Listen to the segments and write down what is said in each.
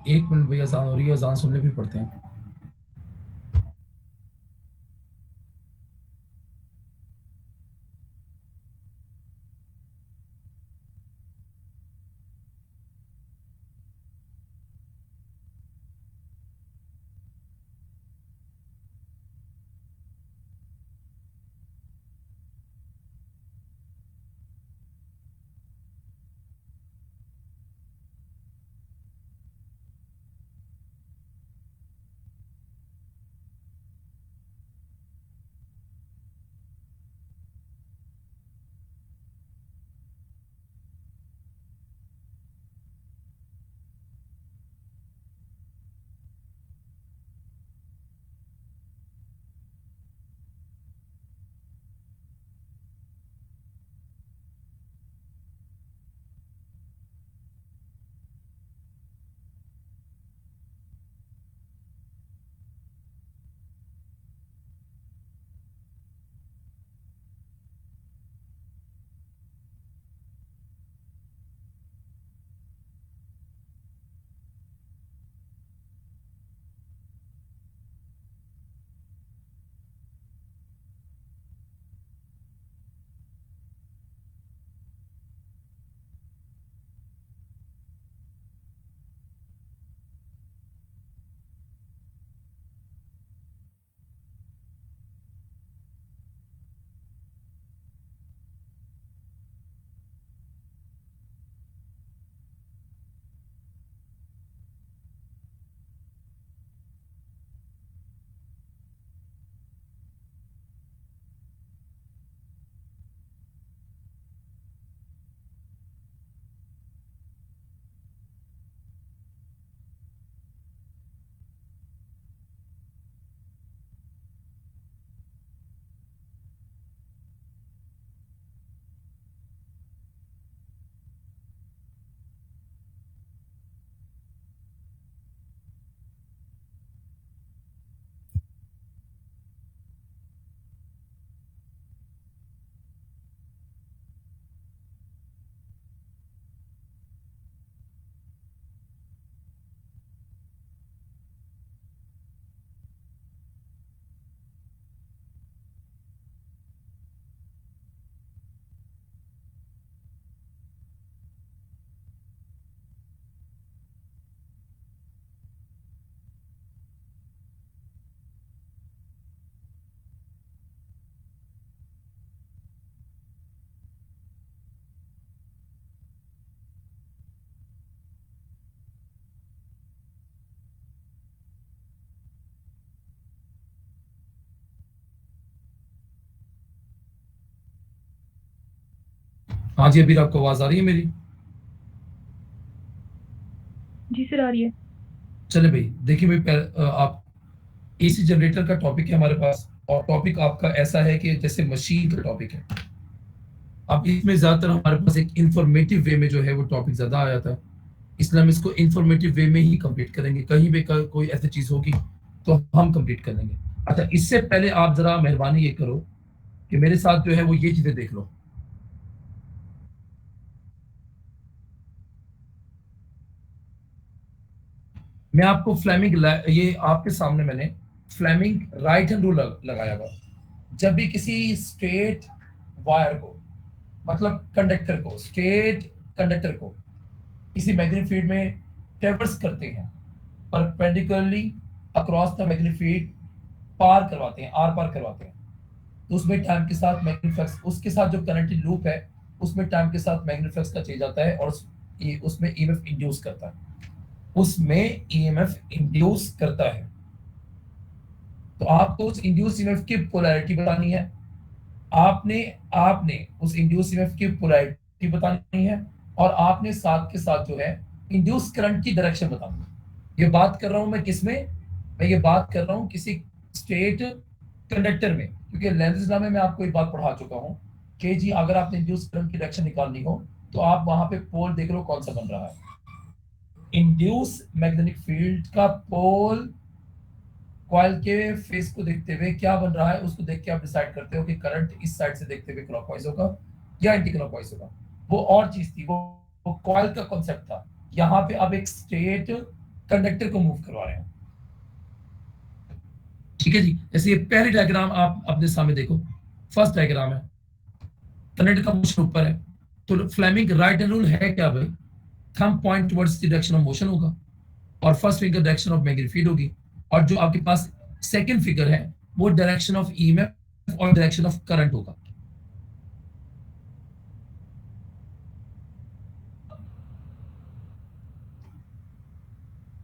एक मिनट भैया, अजान हो रही है, अजान सुनने भी पड़ते हैं। हाँ जी, अभी आपको आवाज आ रही है मेरी? जी सर, आ रही है। चले भाई, देखिए भाई, आप एसी जनरेटर का टॉपिक है हमारे पास, और टॉपिक आपका ऐसा है कि जैसे मशीन का टॉपिक है। अब इसमें ज्यादातर हमारे पास एक इंफॉर्मेटिव वे में जो है वो टॉपिक ज्यादा आया था, इसलिए हम इसको इंफॉर्मेटिव वे में ही कंप्लीट करेंगे। कहीं भी कोई ऐसी चीज होगी तो हम कंप्लीट कर लेंगे। अच्छा, इससे पहले आप जरा मेहरबानी ये करो कि मेरे साथ जो है वो ये चीजें देख लो। मैं आपको ये आपके सामने मैंने फ्लेमिंग राइट हैंड रूल लगाया हुआ। जब भी किसी स्ट्रेट वायर को, मतलब कंडक्टर को, स्ट्रेट कंडक्टर को किसी मैग्नेटिक फील्ड में ट्रेवर्स करते हैं, perpendicularly across the magnetic field, पार करवाते हैं, आर पार करवाते हैं, तो उसमें टाइम के साथ मैग्नेटिक फ्लक्स, उसके साथ जो कनेक्टेड लूप है उसमें टाइम के साथ मैग्नेटिक फ्लक्स का चेंज आता है, और उसमें ईएमएफ इंड्यूस करता है, उसमें ईएमएफ इंड्यूस करता है। तो आपको उस इंड्यूस ईएमएफ की पोलैरिटी बतानी है। आपने आपने उस इंड्यूस ईएमएफ की पोलैरिटी बतानी है, और आपने साथ के साथ जो है इंड्यूस करंट की डायरेक्शन बतानी है। ये बात कर रहा हूं मैं किसमें? मैं ये बात कर रहा हूं किसी स्टेट कंडक्टर में, क्योंकि लेंज़ लॉ में मैं आपको एक बात पढ़ा चुका हूं कि जी अगर आपने इंड्यूस करंट की डायरेक्शन निकालनी हो तो आप वहां पे पोल देख लो कौन सा बन रहा है। इंड्यूस मैग्नेटिक फील्ड का पोल कॉइल के फेस को देखते हुए क्या बन रहा है उसको देख के आप डिसाइड करते हो कि करंट इस साइड से देखते हुए क्लॉकवाइज होगा या एंटी क्लॉकवाइज होगा। वो और चीज थी, वो कॉइल का कॉन्सेप्ट था। यहाँ पे अब एक स्टेट कंडक्टर को मूव करवा रहे हैं। ठीक है जी, जैसे ये पहली डायग्राम आप अपने सामने देखो, फर्स्ट डायग्राम है, कंडक्टर का मोशन ऊपर है, तो फ्लेमिंग राइट हैंड रूल है क्या भाई, thumb point towards the direction of motion होगा और first finger direction of magnetic field होगी, और जो आपके पास सेकंड फिगर है वो डायरेक्शन ऑफ ईएमएफ और डायरेक्शन ऑफ करंट होगा।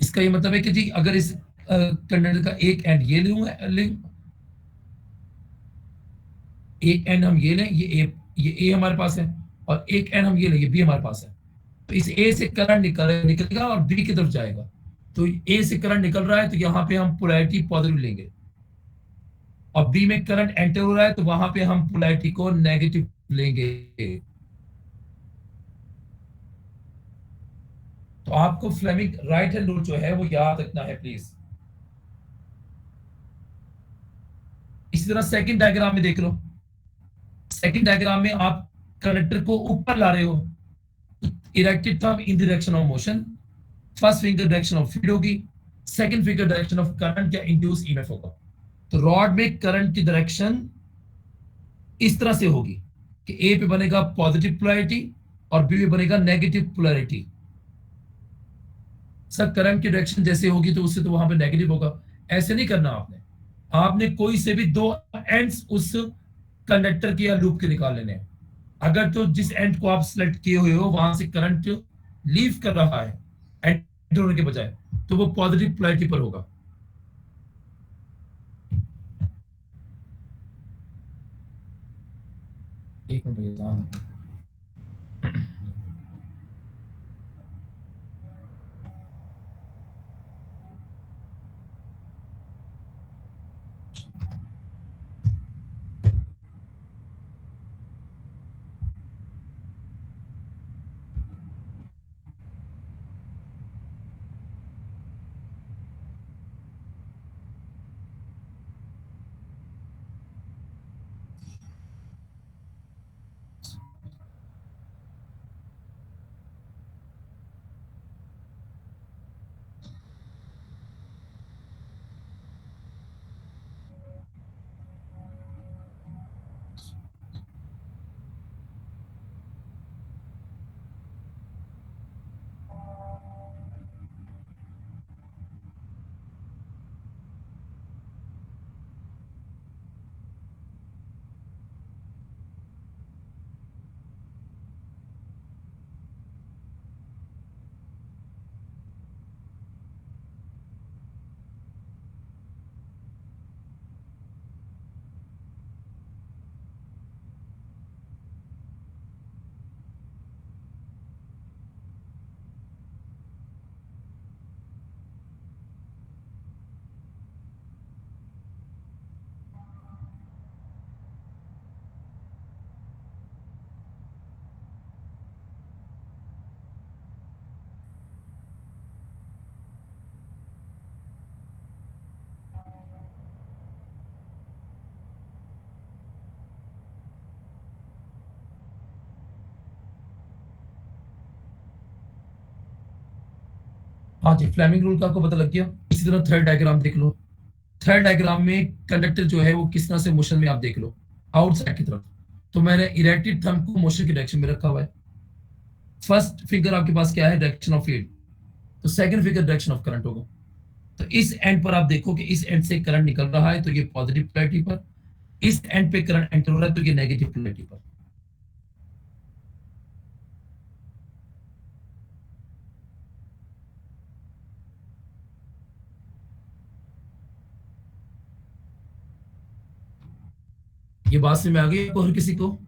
इसका ये मतलब है कि जी अगर इस कंडक्टर का एक एंड ये एक एंड हम ये लें, ये ए हमारे पास है, और एक एंड हम ये लें, ये बी हमारे पास है, तो इस ए से करंट निकलेगा और बी की तरफ जाएगा, तो ए से करंट निकल रहा है तो यहाँ पे हम पोलैरिटी पॉजिटिव लेंगे, और बी में करंट एंटर हो रहा है तो वहां पे हम पोलैरिटी को नेगेटिव लेंगे। तो आपको फ्लेमिंग राइट हैंड रूल जो है वो याद रखना है प्लीज। इसी तरह सेकंड डायग्राम में देख लो, सेकंड डायग्राम में आप कंडक्टर को ऊपर ला रहे हो, erected thumb in direction of motion, first finger direction of field होगी, second finger direction of current या इंड्यूस ईएमएफ होगा। तो रॉड में करंट की डायरेक्शन इस तरह से होगी कि ए पे बनेगा पॉजिटिव पोलैरिटी और बी पे बनेगा नेगेटिव पोलैरिटी। सर करंट की डायरेक्शन जैसे होगी तो उससे तो वहां पे नेगेटिव होगा, ऐसे नहीं करना आपने, आपने कोई से भी दो एंड्स उस कंडक्टर के या लूप के निकाल लेने हैं। अगर तो जिस एंड को आप सिलेक्ट किए हुए हो वहां से करंट लीव कर रहा है एंटर होने के बजाय, तो वो पॉजिटिव पोलैरिटी पर होगा। एक मिनट, हाँ जी, फ्लेमिंग रूल का आपको पता लग गया। इसी तरह थर्ड डायग्राम देख लो, थर्ड डायग्राम में कंडक्टर जो है वो किस तरह से मोशन में, आप देख लो आउटसाइड की तरफ, तो मैंने इरेक्टेड थंब को मोशन की डायरेक्शन में रखा हुआ है, फर्स्ट फिगर आपके पास क्या है, डायरेक्शन ऑफ फील्ड, तो second figure direction of current होगा। तो इस एंड पर आप देखो कि इस एंड से करंट निकल रहा है तो ये पॉजिटिव पोलैरिटी पर, इस एंड पे करंट एंटर हो रहा है तो ये नेगेटिव पोलैरिटी पर। ये बात से में आ गई और किसी को?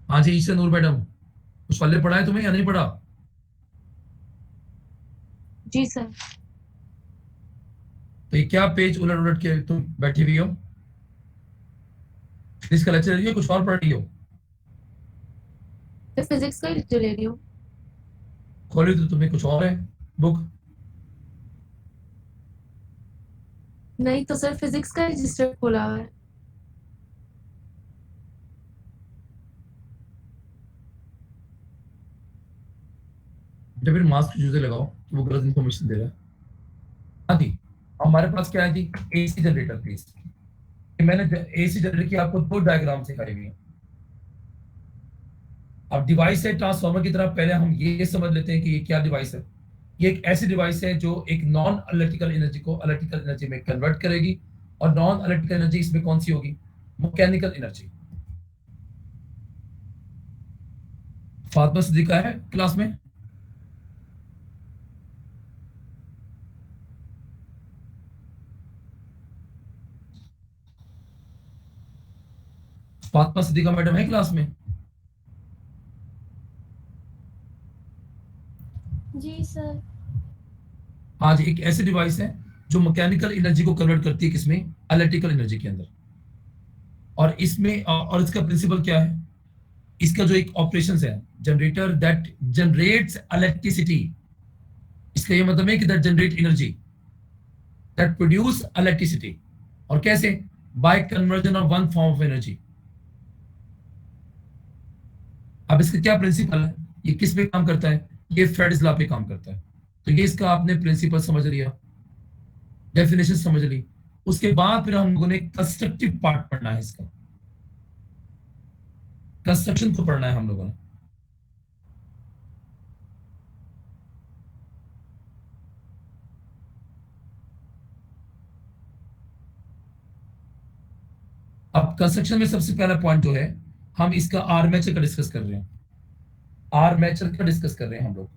हाँ जी ईशा नूर मैडम, कुछ पल्ले पढ़ा है तुम्हें या नहीं पढ़ा? जी सर। तो ये क्या पेज उलट उलट के तुम बैठी हुई हो? फिजिक्स का लेक्चर रही हो, कुछ और पढ़ रही हो? मैं फिजिक्स का लेक्चर ले रही हूँ। खोली तो तुम्हें कुछ और है बुक। नहीं तो सर फिजिक्स का रजिस्टर खोला हुआ है। जब फिर मास्क जूते लगाओ, वो गलत इन्फॉर्मेशन दे रहा है। हाँ जी, हमारे पास क्या है जी, एसी जनरेटर प्लीज। मैंने एसी जनरेटर की आपको दो डायग्राम सिखाई हुई है। अब डिवाइस है ट्रांसफार्मर की तरह, पहले हम ये समझ लेते हैं कि ये क्या डिवाइस है। ये एक ऐसी डिवाइस है जो एक नॉन इलेक्ट्रिकल एनर्जी को इलेक्ट्रिकल एनर्जी में कन्वर्ट करेगी, और नॉन इलेक्ट्रिकल एनर्जी इसमें कौन सी होगी? Mechanical energy. फातिमा सिद्दीका है क्लास में? फातिमा सिद्दीका मैडम है क्लास में? जी सर। आज एक ऐसी डिवाइस है जो मैकेनिकल एनर्जी को कन्वर्ट करती है किसमें? इलेक्ट्रिकल एनर्जी के अंदर। और इसमें और इसका प्रिंसिपल क्या है? इसका जो एक ऑपरेशन है, जनरेटर दैट जनरेट्स इलेक्ट्रिसिटी। इसका ये मतलब है कि that generate energy, that produce electricity. और कैसे? Bye conversion of one form of energy. अब इसका क्या प्रिंसिपल है, ये किस पे काम करता है? ये फेराडेज लॉ पे काम करता है। तो ये इसका आपने प्रिंसिपल समझ लिया, डेफिनेशन समझ ली। उसके बाद फिर हम लोगों ने कंस्ट्रक्टिव पार्ट पढ़ना है, इसका कंस्ट्रक्शन को पढ़ना है हम लोगों ने। अब कंस्ट्रक्शन में सबसे पहला पॉइंट जो है, हम इसका आर्मेचर का डिस्कस कर रहे हैं। आर्मेचर का डिस्कस कर रहे हैं हम लोग।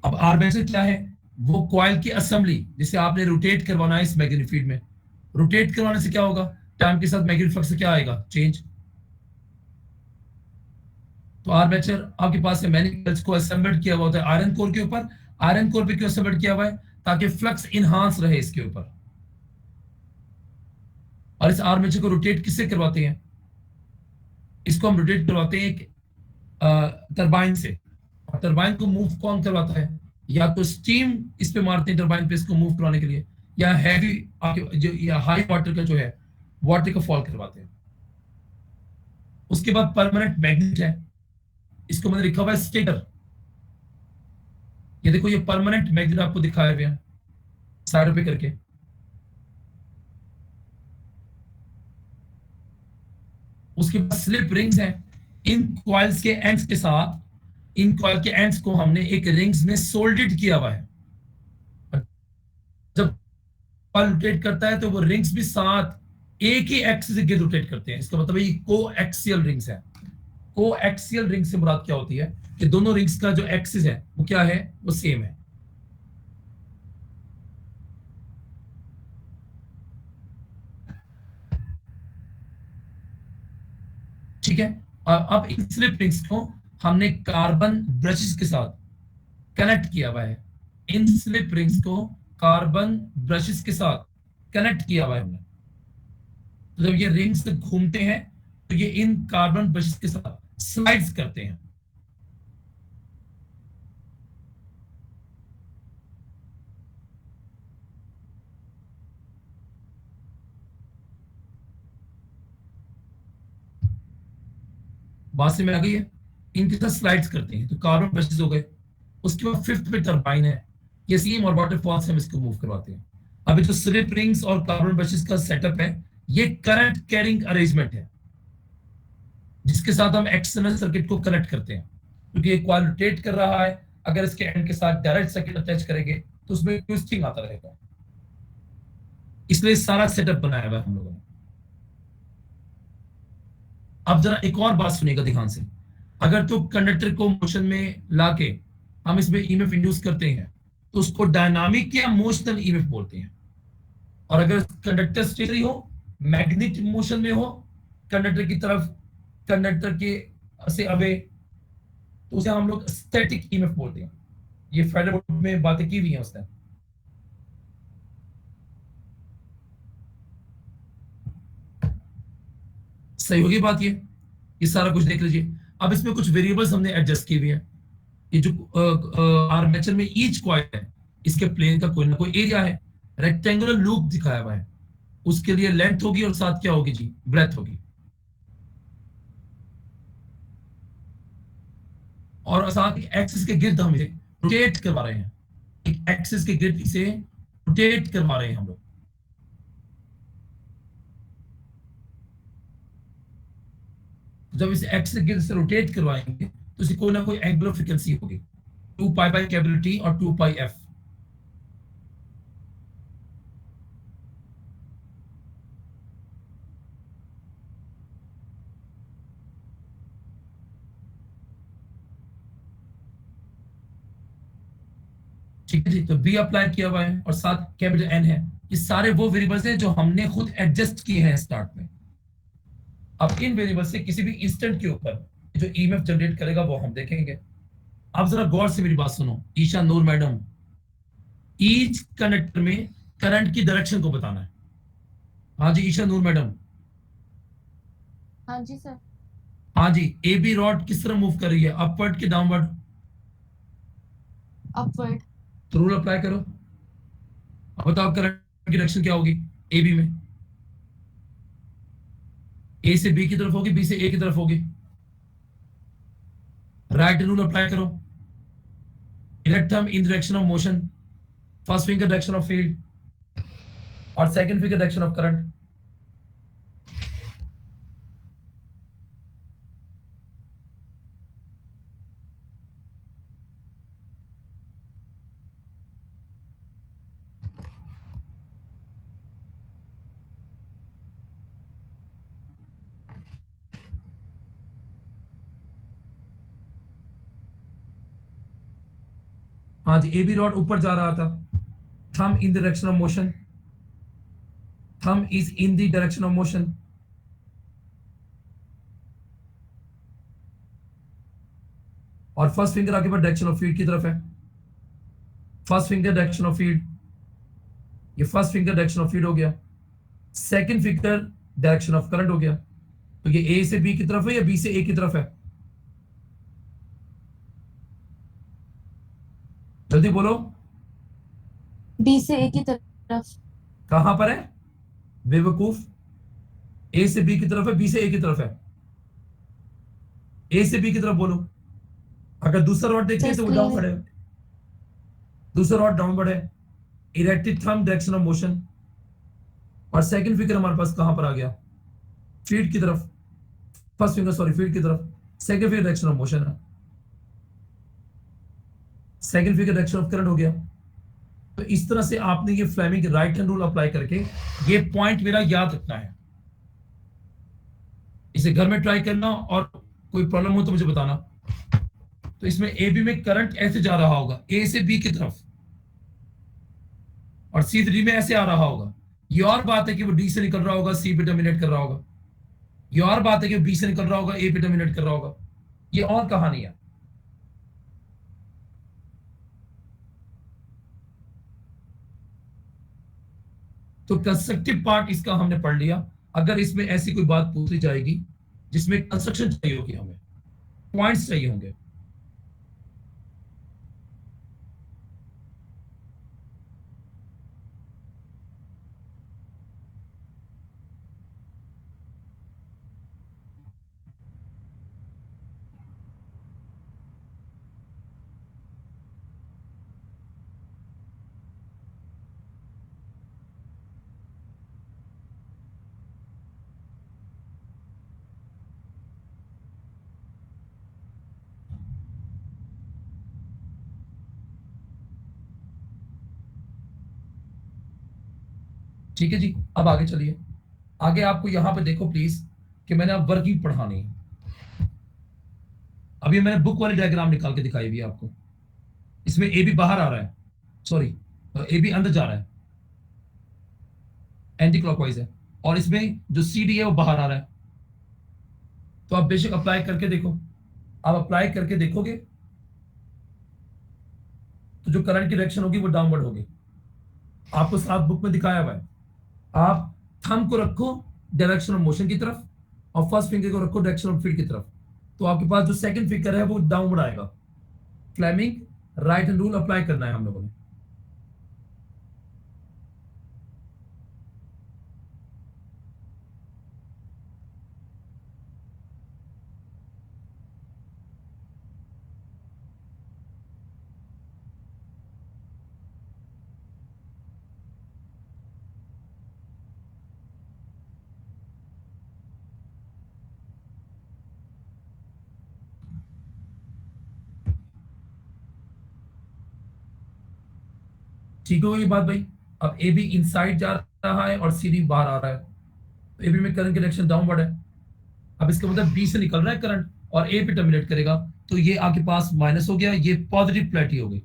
अब आर्मेचर क्या है? वो कॉइल की असेंबली जिसे आपने रोटेट करवाना है इस मैग्नेटिक फील्ड में। रोटेट करवाने से क्या होगा? टाइम के साथ मैग्नेटिक फ्लक्स क्या आएगा? चेंज। तो आर्मेचर आपके पास है, मैग्नेटिक को असेंबल्ड किया हुआ होता है आयरन कोर के ऊपर। आयरन कोर पे क्यों असेंबल्ड किया हुआ है? ताकि फ्लक्स इनहांस रहे इसके ऊपर। और इस आर्मेचर को रोटेट किससे करवाते हैं? इसको हम रोटेट करवाते हैं एक टरबाइन से। और टरबाइन को मूव कौन करवाता है? या तो स्टीम इस पे मारते हैं टरबाइन पे इसको मूव करवाने के लिए, या हैवी जो या हाई वाटर का जो है वाटर का फॉल करवाते हैं। उसके बाद परमानेंट मैग्नेट है, इसको मैंने लिखा हुआ है स्टेटर। ये देखो, ये परमानेंट मैग्नेट आपको दिखाया गया साइड पे करके। उसके बाद स्लिप रिंग्स हैं। इन कॉइल्स के एंड्स के साथ, इन कॉइल के एंड्स को हमने एक रिंग्स में सोल्डेड किया हुआ है। जब कॉइल रोटेट करता है तो वो रिंग्स भी साथ एक ही एक्सिस से रोटेट करते हैं। इसका मतलब ये कोएक्सियल रिंग्स है। कोएक्सियल रिंग से मुराद क्या होती है कि दोनों रिंग्स का जो एक्सिस है वो क्या है? वो सेम है। ठीक है। अब इन स्लिप रिंग्स को हमने कार्बन ब्रशेस के साथ कनेक्ट किया हुआ है। इन स्लिप रिंग्स को कार्बन ब्रशेस के साथ कनेक्ट किया हुआ है हमने। तो जब ये रिंग्स घूमते हैं तो ये इन कार्बन ब्रशेस के साथ स्लाइड्स करते हैं। बात से में आ गई है? इनके साथ स्लाइड्स करते हैं तो कार्बन ब्रशेस हो गए। उसके बाद फिफ्थ पे टरबाइन है, ये सीम और वाटरफॉल से हम इसको मूव करवाते हैं। अभी जो स्लिप रिंग्स और कार्बन ब्रशेस का सेटअप है, ये करंट कैरिंग अरेंजमेंट है जिसके साथ हम एक्सटर्नल सर्किट को कनेक्ट करते हैं। क्योंकि ये कॉइल रोटेट कर रहा है, अगर इसके एंड के साथ डायरेक्ट सर्किट अटैच करेंगे तो उसमें ट्विस्टिंग आता रहेगा। इसलिए सारा सेटअप बनाया हुआ है हम लोगों ने। अब जरा एक और बात सुनिएगा ध्यान से। अगर तो कंडक्टर को मोशन में लाके हम इसमें ईएमएफ इंड्यूस करते हैं तो उसको डायनामिक या मोशनल ईएमएफ बोलते हैं। और अगर कंडक्टर स्टेशनरी हो, मैग्नेटिक मोशन में हो, कंडक्टर की तरफ, कंडक्टर के से अवे, तो उसे हम लोग स्टैटिक ईएमएफ बोलते हैं। ये फेडरल बोर्ड में बातें की हुई हैं उसने। सही होगी बात ये सारा कुछ देख लीजिए। अब इसमें कुछ वेरिएबल्स हमने एडजस्ट किए हुए हैं। ये जो आर्मेचर में ईच कॉइल है, इसके प्लेन का कोई ना कोई एरिया है, रेक्टेंगुलर लूप दिखाया हुआ है, उसके लिए लेंथ होगी और साथ क्या होगी जी, ब्रेथ होगी। और साथ ही एक्सिस के गिर्द हम इसे रोटेट करवा रहे हैं, एक एक्सिस के गिर्द इसे रोटेट करवा रहे हैं हम लोग। जब इसे एक्सिस के गिर्द से रोटेट करवाएंगे तो इसे कोई ना कोई एंगुलर फ्रीक्वेंसी होगी, 2 पाई बाई कैपिटल टी और 2 पाई एफ। ठीक है जी, तो बी अप्लाई किया हुआ है और साथ कैपिटल एन है। ये सारे वो वेरिएबल्स हैं जो हमने खुद एडजस्ट किए हैं स्टार्ट में। अब इन वेरिएबल से किसी भी इंस्टेंट के ऊपर जो ईएमएफ जनरेट करेगा वो हम देखेंगे। अब जरा गौर से मेरी बात सुनो ईशा नूर मैडम, ईच कंडक्टर में करंट की डायरेक्शन को बताना है। हाँ जी ईशा नूर मैडम। हाँ जी सर। हाँ जी, ए बी रॉड किस तरह मूव कर रही है, अपवर्ड की डाउनवर्ड? अपवर्ड। तो रूल अप्लाई करो। अब बताओ करंट की डायरेक्शन क्या होगी ए बी में? ए से बी की तरफ होगी, बी से ए की तरफ होगी। राइट रूल अप्लाई करो। Erect thumb in direction of motion, first finger direction of field और second finger direction of current. हाँ जी, ए बी रॉड ऊपर जा रहा था, thumb in the direction of motion, thumb is in the direction of motion. और first finger आगे बढ़ डायरेक्शन ऑफ फील्ड की तरफ है। First finger direction of field, ये first finger direction of field हो गया। Second finger direction of current हो गया। तो ये ए से बी की तरफ है या बी से ए की तरफ है? जल्दी बोलो। बी से ए की तरफ। कहां पर है बेवकूफ? ए से बी की तरफ है, बी से ए की तरफ है? ए से बी की तरफ बोलो। अगर दूसरा रॉड देखें तो वो डाउनवर्ड है, दूसरा रॉड डाउनवर्ड है। Erected thumb direction of motion और सेकंड फिंगर हमारे पास कहां पर आ गया, फील्ड की तरफ। फर्स्ट फिंगर सॉरी फील्ड की तरफ, second finger direction of motion है, second finger direction of current हो गया। तो इस तरह से आपने ये Fleming right hand rule apply करके ये पॉइंट मेरा याद रखना है। इसे घर में ट्राई करना और कोई प्रॉब्लम हो तो मुझे बताना। तो इसमें ए बी में करंट ऐसे जा रहा होगा ए से बी की तरफ और सी से डी में ऐसे आ रहा होगा। ये और बात है कि वो डी से निकल रहा होगा, सी पे टर्मिनेट कर रहा होगा। ये और बात है कि बी से निकल रहा होगा, ए पे टर्मिनेट कर रहा होगा। ये और कहानी है। तो कंस्ट्रक्टिव पार्ट इसका हमने पढ़ लिया। अगर इसमें ऐसी कोई बात पूछी जाएगी जिसमें कंस्ट्रक्शन चाहिए होगी, हमें पॉइंट्स चाहिए होंगे, ठीक है जी। अब आगे चलिए, आगे आपको यहां पे देखो प्लीज कि मैंने अब वर्किंग पढ़ानी है। अभी मैंने बुक वाली डायग्राम निकाल के दिखाई हुई है आपको। इसमें ए बी बाहर आ रहा है, सॉरी ए बी अंदर जा रहा है। एंटी क्लॉकवाइज है, और इसमें जो सी डी है वो बाहर आ रहा है। तो आप बेशक अप्लाई करके देखो, आप अप्लाई करके देखोगे तो जो करंट की डायरेक्शन होगी वो डाउनवर्ड होगी। आपको साथ बुक में दिखाया हुआ है। आप थंब को रखो डायरेक्शन ऑफ मोशन की तरफ और फर्स्ट फिंगर को रखो डायरेक्शन ऑफ फील्ड की तरफ, तो आपके पास जो सेकंड फिंगर है वो डाउनवर्ड आएगा। Fleming right hand rule apply करना है हम लोगों ने। ठीक हो गई बात भाई? अब ए बी इनसाइड जा रहा है और सी डी बाहर आ रहा है, तो ए बी में करंट की डायरेक्शन डाउनवर्ड है। अब इसका मतलब बी से निकल रहा है करंट और ए पे टर्मिनेट करेगा, तो ये आपके पास माइनस हो गया, ये पॉजिटिव पोलैरिटी हो गई।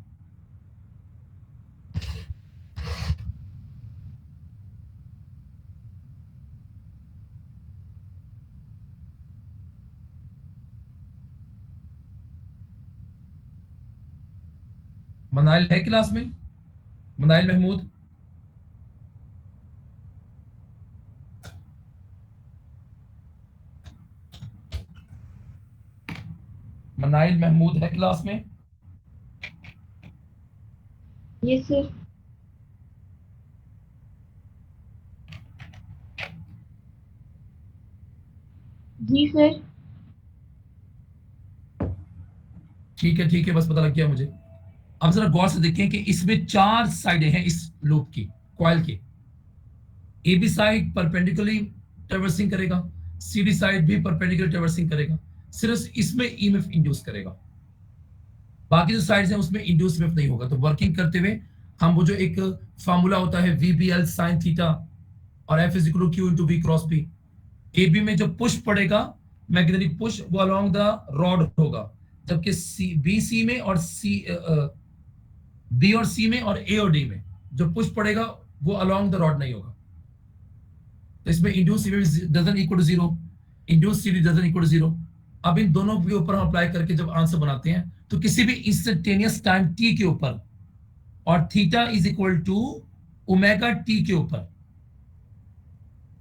मनाइल है क्लास में? मनाइल महमूद? मनाइल महमूद है क्लास में? Yes sir. जी सर। ठीक है, बस पता लग गया मुझे। अब जरा गौर से देखें कि इसमें 4 साइडें हैं इस लूप की, कॉइल की। A B side perpendicularly traversing करेगा, सी डी साइड भी परपेंडिकुलर ट्रैवर्सिंग करेगा, सिर्फ इसमें ईएमएफ इंड्यूस करेगा, बाकी जो साइड्स हैं उसमें इंड्यूस ईएमएफ नहीं होगा। तो वर्किंग करते हुए हम वो जो एक फार्मूला होता है VBL sin थीटा और F is equal to Q into V cross P, A B में जो पुश पड़ेगा मैग्नेटिक पुश वो अलोंग द रॉड होगा, जबकि बी सी में और बी और सी में और ए और डी में जो पुश पड़ेगा वो अलोंग द रॉड नहीं होगा। तो इसमें induce EMF doesn't equal to 0, induce CD doesn't equal to 0। अब इन दोनों के ऊपर हम अप्लाई करके जब आंसर बनाते हैं तो किसी भी इंस्टेंटेनियस टाइम t के ऊपर और theta is equal to omega T के ऊपर,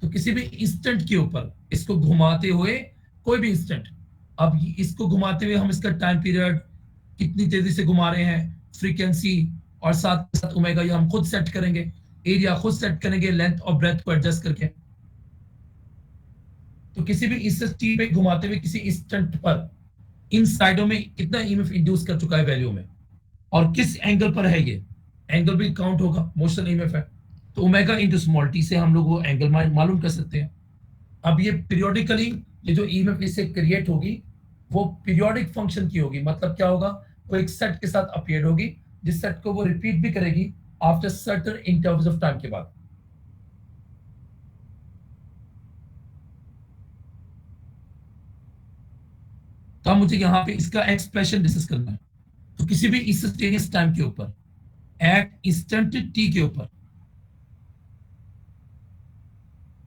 तो किसी भी इंस्टेंट के ऊपर इसको घुमाते हुए, कोई भी इंस्टेंट, अब इसको घुमाते हुए हम इसका टाइम पीरियड कितनी तेजी से घुमा रहे हैं, फ्रीक्वेंसी और साथ साथ ओमेगा ये हम खुद सेट करेंगे, एरिया खुद सेट करेंगे लेंथ और ब्रेथ को एडजस्ट करके। तो किसी भी इंस्टेंट टी पे घुमाते हुए किसी इंस्टेंट पर इन साइडों में कितना ईएमएफ इंड्यूस कर चुका है वैल्यू में, और किस एंगल पर है, ये एंगल भी काउंट होगा, मोशन ईएमएफ है। तो ओमेगा इनटू स्मॉल टी से हम लोग वो एंगल मालूम कर सकते हैं। अब ये पीरियोडिकली ये जो ईएमएफ इससे क्रिएट होगी वो पीरियोडिक फंक्शन की होगी, मतलब क्या होगा, वो एक सेट के साथ अपीयर होगी, जिस सेट को वो रिपीट भी करेगी after certain intervals of time के बाद। तो अब मुझे यहाँ पे इसका एक्सप्रेशन डिस्कस करना है। तो किसी भी इंस्टेंटेनियस टाइम के ऊपर एट इंस्टेंट टी के ऊपर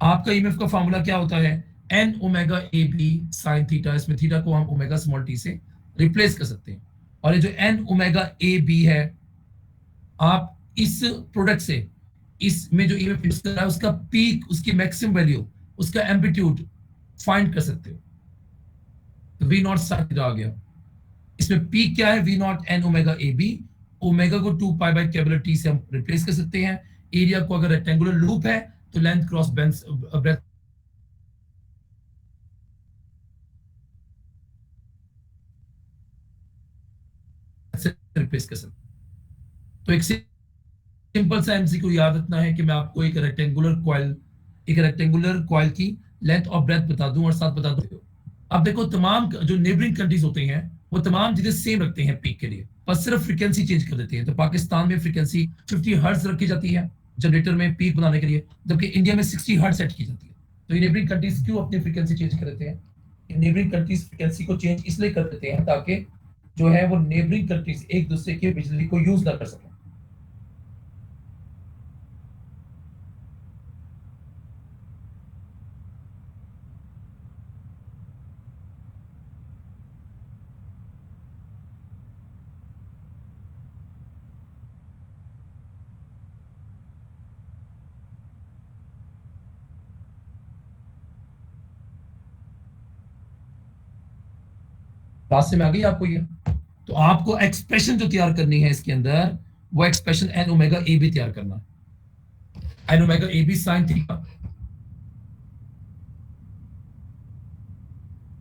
आपका ईएमएफ का फॉर्मूला क्या होता है, N omega A B sine theta, इसमें थीटा को हम ओमेगा स्मॉल टी से रिप्लेस कर सकते हैं। और ये जो एन ओमेगा ए बी है, आप इस प्रोडक्ट से इसमें जो ईएमएफ इंड्यूस कर रहा है उसका पीक, उसकी मैक्सिमम वैल्यू, उसका एम्पलीट्यूड फाइंड कर सकते हो। तो वी नॉट साइन थीटा आ गया। इसमें पीक क्या है, V naught N omega A B, omega को 2 पाई बाय कैपिटल टी से हम रिप्लेस कर सकते हैं। एरिया को अगर रेक्टेंगुलर लूप है तो लेंथ क्रॉस ब्रेथ से रिप्लेस कर सकते हैं। तो एक सिंपल सा एमसीक्यू याद रखना है कि मैं आपको एक रेक्टेंगुलर कॉइल की लेंथ और ब्रेथ बता दूं और साथ बता दूं। अब देखो तमाम जो नेबरिंग कंट्रीज होते हैं वो तमाम चीजें सेम रखते हैं पीक के लिए, बस सिर्फ फ्रीक्वेंसी चेंज कर देते हैं। तो पाकिस्तान में फ्रीक्वेंसी 50 हर्ट्ज रखी जाती है जनरेटर में पीक बनाने के लिए, जबकि इंडिया में 60 हर्ट्ज सेट की जाती है। तो ये नेबरिंग कंट्रीज क्यों अपनी फ्रीक्वेंसी चेंज कर देते हैं? नेबरिंग कंट्रीज फ्रीक्वेंसी को चेंज इसलिए कर देते हैं ताकि जो है वो नेबरिंग कंट्रीज एक दूसरे की बिजली को यूज ना कर सकें। रास्ते में आ गई आपको ये। तो आपको एक्सप्रेशन जो तैयार करनी है इसके अंदर, वो expression N omega A B तैयार करना, N omega A B sine theta.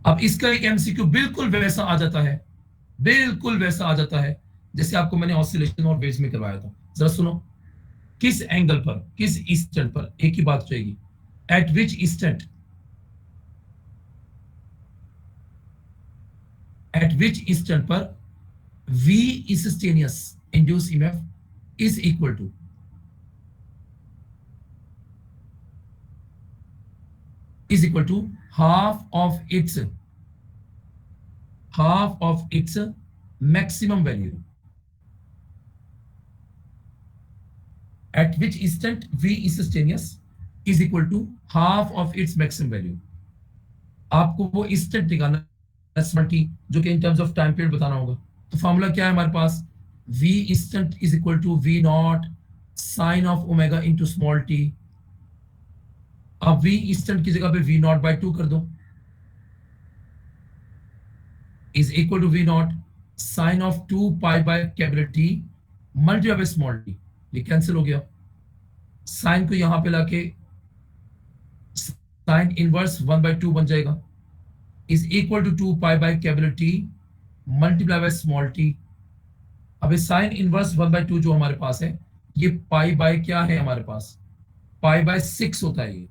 अब इसका एक एमसीक्यू बिल्कुल वैसा आ जाता है, बिल्कुल वैसा आ जाता है जैसे आपको मैंने ऑसिलेशन और वेव्स में करवाया था। जरा सुनो, किस एंगल पर, किस इंस्टेंट पर, एक ही बात रहेगी, एट विच इंस्टेंट, एट विच इंस्टेंट पर V instantaneous induced EMF is equal to half of its maximum value. At which instant V instantaneous is equal to half of its maximum value. आपको वो instant निकालना है, जो कि in terms of time period बताना होगा। तो formula क्या है हमारे पास, V instant is equal to V naught sin of omega into small t। अब V instant की जगह पे V naught by 2 कर दो, is equal to V naught sin of 2 pi by capital T multiplied by small t। ये cancel हो गया, sign को यहां पे लाके साइन इनवर्स 1/2 बन जाएगा, is equal to 2 pi by capital T multiply by small T. अब ये साइन इनवर्स 1/2 जो हमारे पास है, ये पाई बाय क्या है हमारे पास, पाई बाय 6 होता है ये,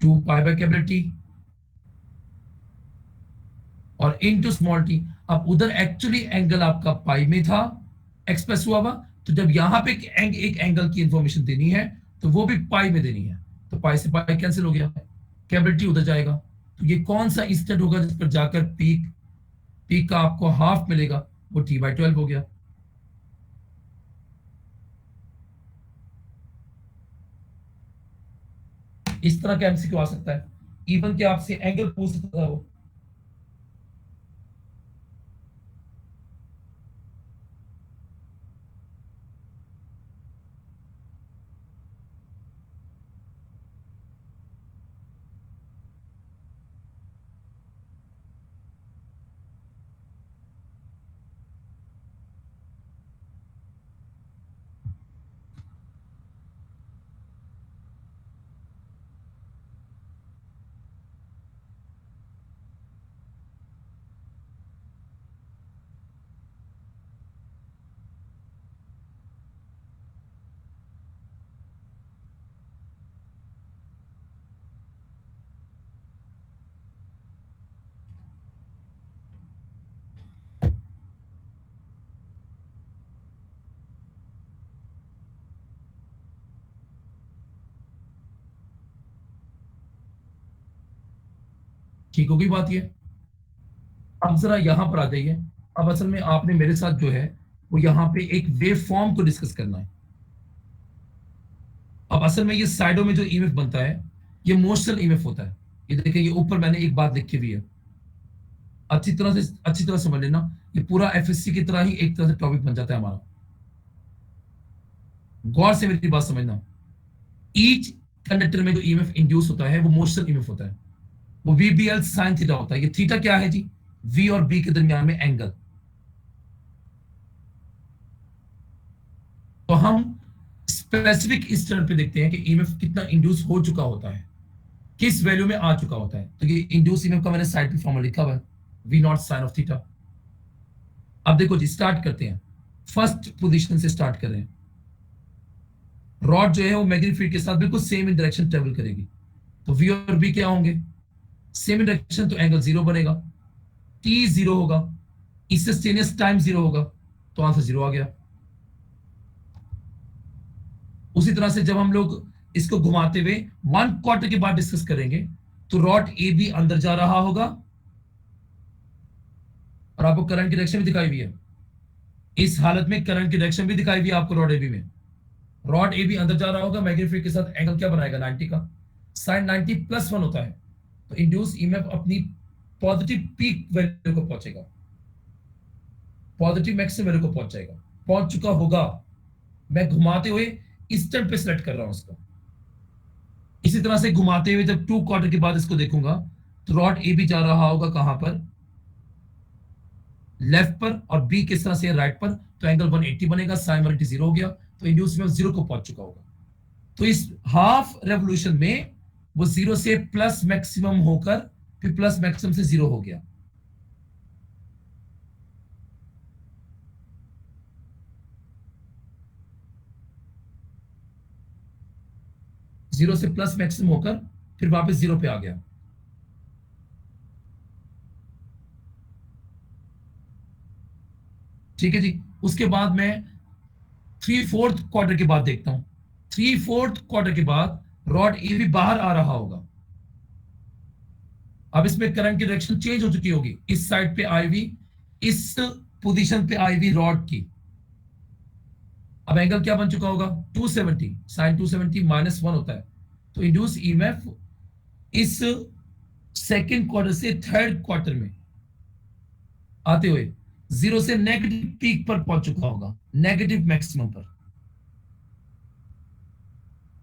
2 पाई बाय कैपिटल टी और इनटू स्मॉल टी। अब उधर एक्चुअली एंगल आपका पाई में था एक्सप्रेस हुआ हुआ, तो जब यहां पे एक एंगल की इंफॉर्मेशन देनी है तो वो भी पाई में देनी है, तो पाई से पाई कैंसिल हो गया, कैपिटल टी उधर जाएगा। तो ये कौन सा इंस्टेंट होगा जिस पर जाकर पीक का आपको हाफ मिलेगा, वो T/12 हो गया। इस तरह का एमसीक्यू आ सकता है, इवन कि आपसे एंगल पूछ सकता है वो। ठीक होगी बात ये। अब जरा यहां पर आ जाइए। अब असल में आपने मेरे साथ जो है वो यहाँ पे एक वेव फॉर्म को डिस्कस करना है। अब असल में ये साइडों में जो ईएमएफ बनता है ये मोशनल ईएमएफ होता है। ये देखिए, ये ऊपर मैंने एक बात लिखी हुई है, अच्छी तरह समझ लेना। ये पूरा एफएससी की तरह ही एक तरह से टॉपिक बन जाता है हमारा। गौर से मेरी बात समझना, ईच कंडक्टर में जो ईएमएफ इंड्यूस होता है वो मोशनल ईएमएफ होता है, वो VBL sin थीटा होता है। ये थीटा क्या है जी, V और B के दरमियान में एंगल। तो हम स्पेसिफिक इंस्टेंट पे देखते हैं कि ईएमएफ कितना इंड्यूस हो चुका होता है, किस वैल्यू में आ चुका होता है। तो ये इंड्यूस ईएमएफ का मैंने साइड पे फॉर्मूला लिखा हुआ है, V naught sine of theta. अब देखो जी, स्टार्ट करते हैं, फर्स्ट पोजीशन से स्टार्ट कर रहे हैं। रॉड जो है वो मैग्नेटिक फील्ड के साथ बिल्कुल सेम इन डायरेक्शन ट्रेवल करेगी, तो V और B क्या होंगे, सेम इन डायरेक्शन, तो एंगल 0 बनेगा, T 0 होगा, इंस्टेंटेनियस टाइम 0 होगा, तो आंसर 0 आ गया। उसी तरह से जब हम लोग इसको घुमाते हुए 1 क्वार्टर के बाद डिस्कस करेंगे, तो रॉड ए बी अंदर जा रहा होगा और आपको करंट की डायरेक्शन भी दिखाई हुई है। इस हालत में करंट की डायरेक्शन भी दिखाई हुई है आपको रॉड ए बी में। रॉड ए बी अंदर जा रहा होगा, मैग्नेटिक फील्ड के साथ एंगल क्या बनाएगा, 90 का, साइन 90 +1 होता है, तो इंड्यूस ईएमएफ अपनी पॉजिटिव पीक वैल्यू को पहुंचेगा, पॉजिटिव मैक्सिमम वैल्यू को पहुंच जाएगा, पहुंच चुका होगा। मैं घुमाते हुए इंस्टेंट पे सिलेक्ट कर रहा हूं इसको। इसी तरह से घुमाते हुए जब 2 क्वार्टर के बाद इसको देखूंगा, तो रॉड ए भी जा रहा होगा कहां पर, लेफ्ट पर, और बी किस तरह से राइट पर, तो एंगल 180 बनेगा, साइन 180 जीरो हो गया, तो इंड्यूस ईएमएफ जीरो को पहुंच चुका होगा। तो इस हाफ रेवोल्यूशन में वो जीरो से प्लस मैक्सिमम होकर फिर प्लस मैक्सिमम से जीरो हो गया। जीरो से प्लस मैक्सिमम होकर फिर वापस जीरो पे आ गया। ठीक है जी। उसके बाद मैं 3/4 क्वार्टर के बाद देखता हूं। 3/4 क्वार्टर के बाद रॉड ए भी बाहर आ रहा होगा। अब इसमें करंट की डायरेक्शन चेंज हो चुकी होगी, इस साइड पे आई हुई, इस पोजीशन पे आई हुई रॉड की। अब एंगल क्या बन चुका होगा, 270, साइन 270 -1 होता है। तो इंड्यूस ईएमएफ इस सेकेंड क्वार्टर से थर्ड क्वार्टर में आते हुए जीरो से नेगेटिव पीक पर पहुंच चुका होगा, नेगेटिव मैक्सिमम पर।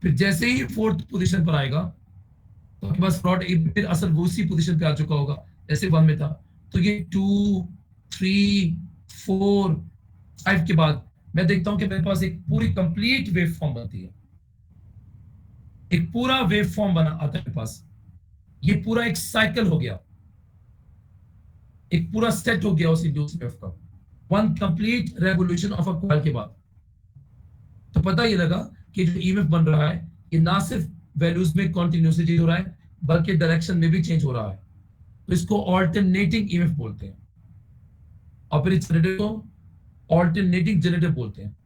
फिर जैसे ही फोर्थ पोजीशन पर आएगा तो आपके पास रॉड फिर असल वो उसी पोजीशन पे आ चुका होगा जैसे 1 में था। तो ये 2, 3, 4, 5 के बाद मैं देखता हूं कि मेरे पास एक पूरी कंप्लीट वेव फॉर्म बनती है। एक पूरा वेव फॉर्म बना आता है मेरे पास। ये पूरा एक साइकिल हो गया, एक पूरा सेट हो गया उस इंड्यूस वेव का, one complete revolution of a coil के बाद। तो पता ये लगा कि जो ईएमएफ बन रहा है ये ना सिर्फ वैल्यूज में कॉन्टिन्यूसली चेंज हो रहा है बल्कि डायरेक्शन में भी चेंज हो रहा है। तो इसको ऑल्टरनेटिंग ईएमएफ बोलते हैं, और फिर इस जनरेटर को ऑल्टरनेटिंग जनरेटर बोलते हैं।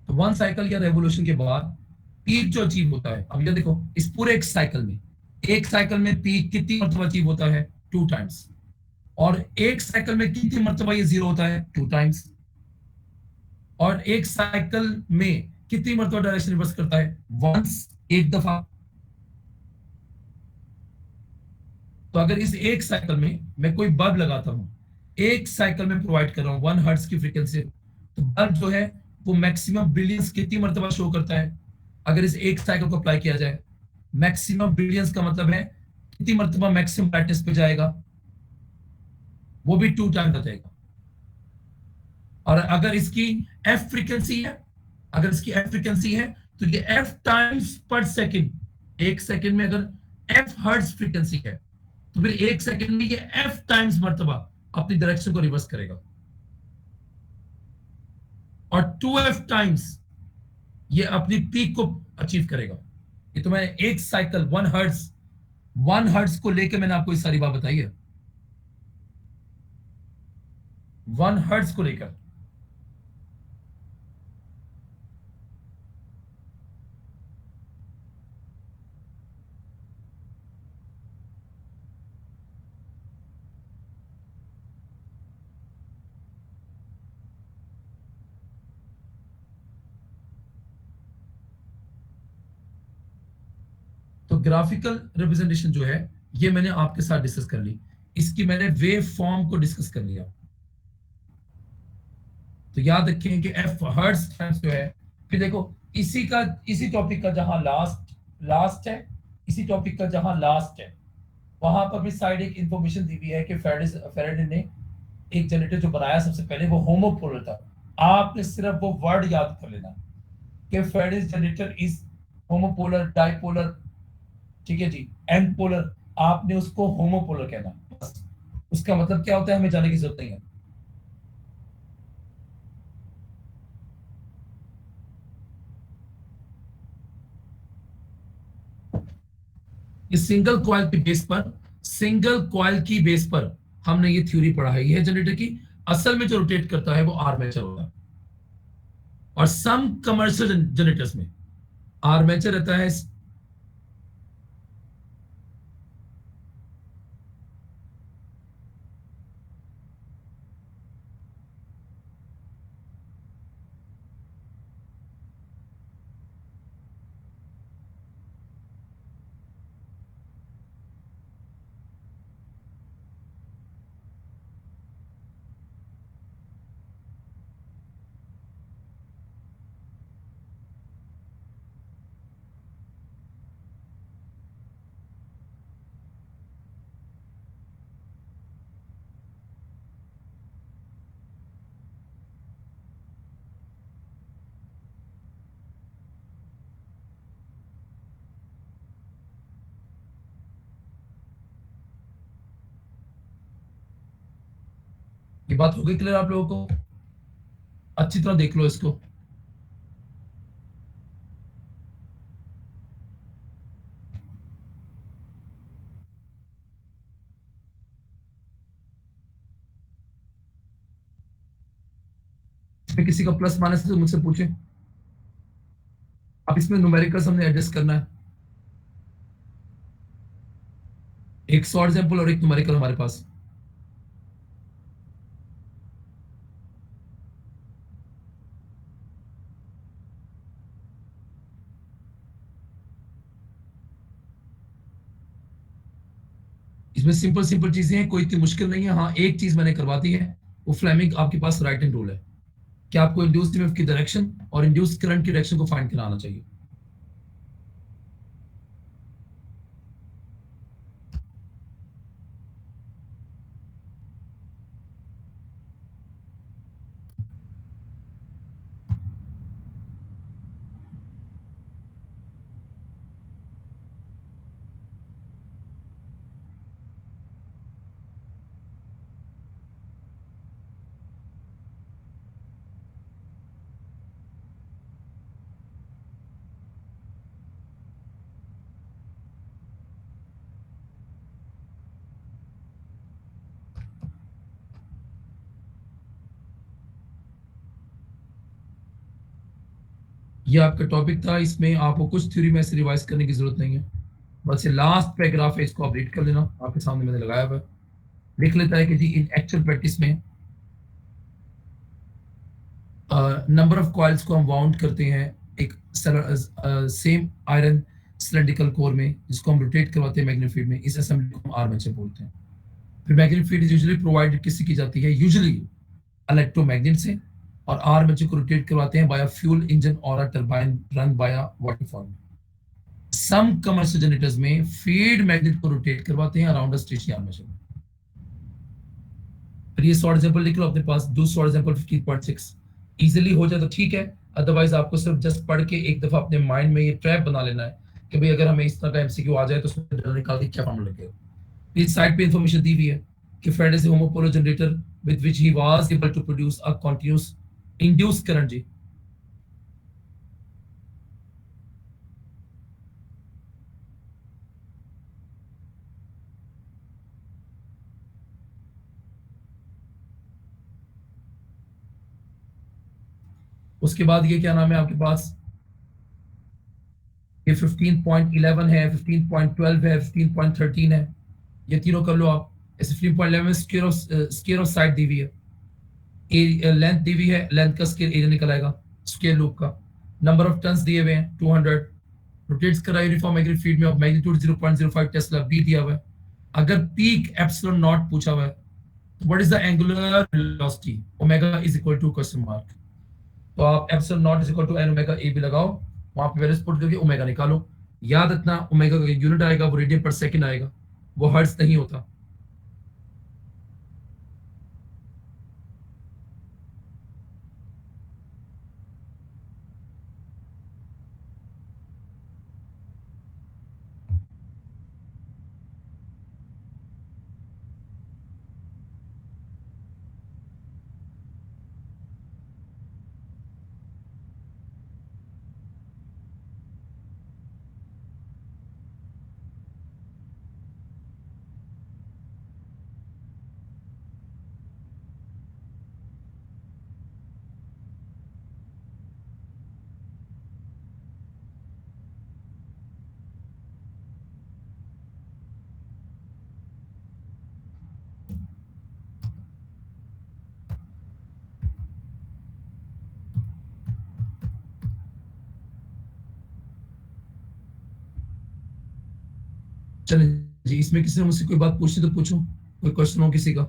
तो वन साइकिल या रेवोल्यूशन के बाद पीक जो अचीव होता है, अब ये देखो इस पूरे एक साइकिल में पीक कितनी मरतबा अचीव होता है, 2 टाइम्स। और एक साइकिल में कितनी मरतबा ये जीरो होता है, 2 टाइम्स। और एक साइकिल में कितनी मरतबा डायरेक्शन रिवर्स करता है, वंस, एक दफा। तो अगर इस एक साइकिल में मैं कोई बल्ब लगाता हूं, एक साइकिल में प्रोवाइड कर रहा हूं 1 हर्ट्ज की फ्रीक्वेंसी, तो बल्ब जो है वो मैक्सिमम बिलियंस कितनी मरतबा शो करता है अगर इस एक साइकिल को अप्लाई किया जाए। मैक्सिमम बिलियंस का मतलब है कितनी मरतबा मैक्सिमम ब्राइटनेस पे जाएगा, वो भी 2 टाइम बताएगा। और अगर इसकी एफ फ्रीक्वेंसी है, तो ये एफ टाइम्स पर सेकेंड, एक सेकेंड में अगर एफ हर्ट्ज फ्रीक्वेंसी है तो फिर एक सेकेंड में ये एफ टाइम्स मरतबा अपनी डायरेक्शन को रिवर्स करेगा। और 2f टाइम्स ये अपनी पीक को अचीव करेगा। ये तो मैंने एक साइकिल 1 हर्ट्ज को लेकर मैंने आपको ये सारी बात बताई है, 1 हर्ट्ज को लेकर। तो ग्राफिकल रिप्रेजेंटेशन जो है ये मैंने आपके साथ डिस्कस कर ली, इसकी मैंने वेव फॉर्म को डिस्कस कर लिया। तो याद रखें कि एफ हर्ट्ज टाइम्स जो है, फिर देखो इसी टॉपिक का जहां लास्ट है, इसी टॉपिक का जहां लास्ट है वहां पर भी साइड एक इंफॉर्मेशन दी हुई है कि फेराडे ने एक जनरेटर जो बनाया सबसे पहले वो होमोपोलर था। आपने सिर्फ वो वर्ड याद कर लेना कि Faraday generator is homopolar, dipolar, ठीक है जी, एन पोलर, आपने उसको होमोपोलर कहना बस। उसका मतलब क्या होता है हमें जाने की जरूरत नहीं है। इस सिंगल कॉइल के बेस पर सिंगल कॉइल की बेस पर हमने ये थ्योरी पढ़ाई है जनरेटर की। असल में जो रोटेट करता है वो आर्मेचर होता है, और सम कमर्शियल जनरेटर्स में आर्मेचर रहता है। ये बात हो गई क्लियर आप लोगों को? अच्छी तरह देख लो इसको। इसमें किसी का प्लस माइनस है तो मुझसे पूछे। अब इसमें न्यूमेरिकल्स हमने एडजस्ट करना है। एक शॉर्ट एग्जांपल और एक न्यूमेरिकल हमारे पास। इसमें सिंपल सिंपल चीजें हैं, कोई इतनी मुश्किल नहीं है। हाँ, एक चीज मैंने करवा दी है, वो फ्लेमिंग आपके पास राइट हैंड रूल है कि आपको इंड्यूस्ड ईएमएफ की डायरेक्शन और इंड्यूस्ड करंट की डायरेक्शन को फाइंड करना आना चाहिए। ये आपका टॉपिक था, इसमें आपको कुछ थ्योरी में से रिवाइज करने की जरूरत नहीं है। बस ये लास्ट पैराग्राफ है, इसको आप रीड कर लेना, आपके सामने मैंने लगाया हुआ है। लिख लेता है कि जी इन एक्चुअल प्रैक्टिस में नंबर ऑफ कॉइल्स को हम वाउंड करते हैं एक सेम आयरन सिलेंड्रिकल कोर में, जिसको हम रोटेट करवाते हैं मैग्नेटिक फील्ड में। इस असेंबली को हम आर्मेचर बोलते हैं। फिर मैग्नेटिक फील्ड यूजुअली प्रोवाइड किससे की जाती है? यूजुअली इलेक्ट्रोमैग्नेट से। और आर्मेचर को रोटेट करवाते हैं बाय फ्यूल इंजन और a turbine run by water form. Some commercial generators में फीड मैग्नेट को रोटेट करवाते हैं अराउंड अ स्टेशनरी आर्मेचर में। फिर ये शॉर्ट एग्जांपल लिख लो अपने पास, दो शॉर्ट एग्जांपल 15.6 इजीली हो जाए तो ठीक है, अदरवाइज आपको सिर्फ जस्ट पढ़ के एक दफा अपने माइंड में ये ट्रैप बना लेना है कि भाई अगर हमें इस तरह का एमसीक्यू आ जाए तो उसमें डर निकाल के क्या फॉर्मूला लगेगा। इस साइड पे इंफॉर्मेशन दी हुई है कि Fred is a homopolar generator with which he was able to produce a continuous induced current जी। उसके बाद ये क्या नाम है आपके पास, ये 15.11 है, 15.12 है, 15.13 है। ये तीनों कर लो आप। इस 15.11 में स्क्वायर ऑफ साइड दी हुई है, लेंथ दी हुई है, लेंथ का स्क्वायर एरिया निकल आएगा स्क्वायर लूप का। नंबर ऑफ टर्न्स दिए हुए हैं 200। रोटेट्स कर रहा है यूनिफॉर्म मैग्नेटिक फील्ड में, ऑफ मैग्नीट्यूड 0.05 टेस्ला, बी दिया हुआ है। अगर पीक एप्सिलॉन नॉट पूछा हुआ है, what is the angular velocity, omega is equal to question mark. तो आप epsilon naught is equal to N omega A भी लगाओ, वहां पे वैल्यूज पुट करके ओमेगा निकालो। याद रखना ओमेगा का यूनिट आएगा वो रेडियन पर सेकंड आएगा, वो हर्ट्ज नहीं होता। चलें जी, इसमें किसी ने मुझसे कोई बात पूछी तो पूछो, कोई क्वेश्चन हो किसी का?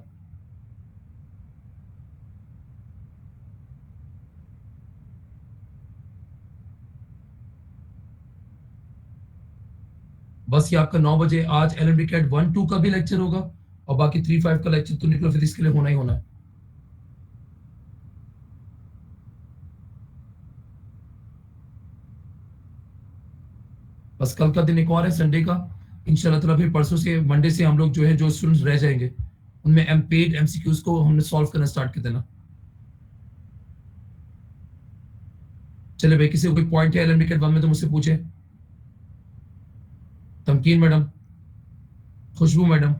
बस ये आपका 9 बजे आज एलएमडी कैट 1-2 का भी लेक्चर होगा और बाकी 3-5 का लेक्चर तो न्यूक्लियर फिजिक्स के लिए होना ही होना है। बस कल का दिन एक और है संडे का, इंशाल्लाह ताला फिर परसों से मंडे से हम लोग जो है जो स्टूडेंट्स रह जाएंगे उनमें पेड एमसीक्यूज को हमने सॉल्व करना स्टार्ट कर देना। चले भाई, किसी को कोई पॉइंट है एलएमडी कैट 1 में तो मुझसे पूछे। तमकीन मैडम, खुशबू मैडम,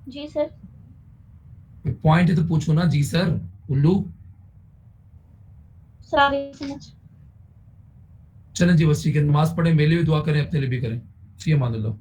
जी सर। पॉइंट है तो पूछो ना जी सर। उल्लू। सारी समझ। चलें जी, बस ठीक है, नमाज पढ़े, मेरे लिए भी दुआ करें, अपने लिए भी करें। फी अमान अल्लाह।